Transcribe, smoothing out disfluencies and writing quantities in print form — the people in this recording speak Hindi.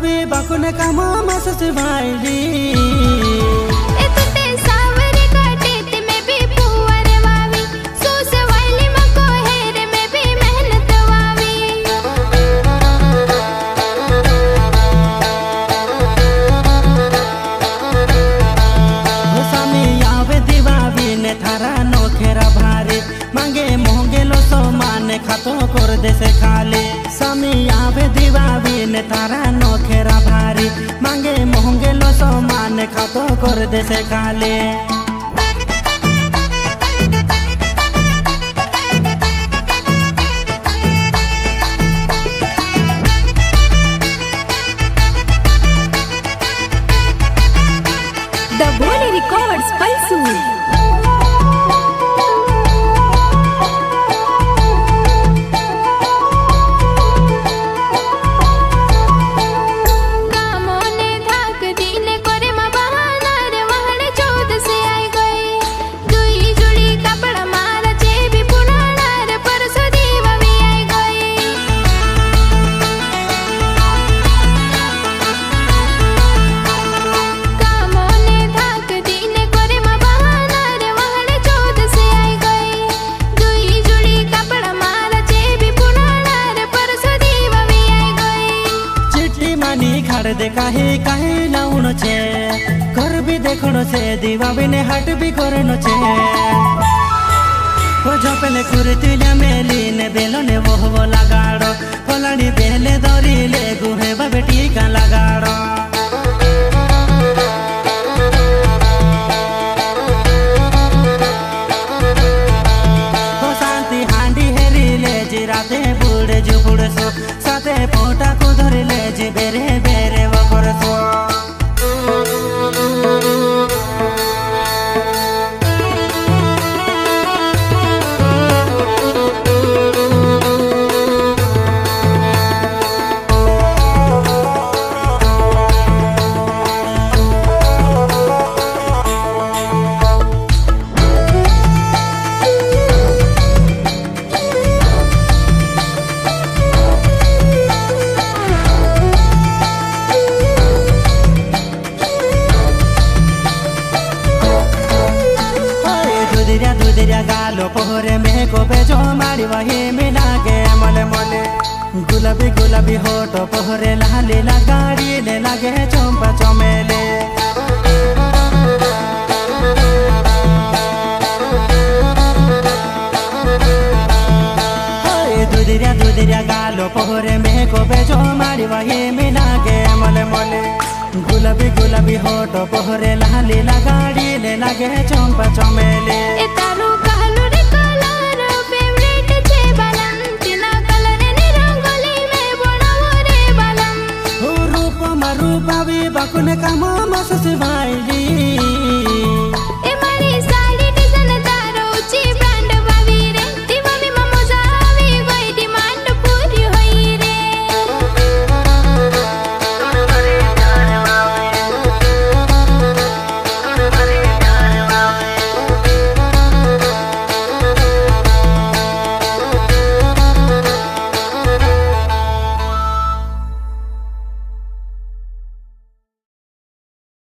बाबी बाकुने कामा मसस भाईली खातो कर दे से खाली सामी आवे दीवावी ने तारा नोखेरा भारी मांगे मोहंगे लो सो मान खातो कर दे से खाली The Boli Records Palsu दे काहे काहे लाउनो छे कर भी देखनो छे दीवा बिने हट भी करनो छे ओ झपले कुरतिला मेली ने बेलो ने वो लगाड़ो फलाड़ी बेले दरी ले गुहे बाबे टीका लगाड़ो ओ शांति हांडी हेरी ले जिराते बुड़े जुबुड़ सो साथे पोटा को धरे ले जी बेरे गालो पोहरे में को बेजो मारी वही मिला के मले मले गुलाबी गुलाबी होटो पोहरे लाली लगाड़ी ले लगे चंपा चमेले दुधिया गालो पोहरे में को बेजो मारी वही मिला के मले मले गुलाबी गुलाबी होटो पोहरे लाली लगाड़ी ले लगे चंपा चमेले बाकुने कामा मसस भाईली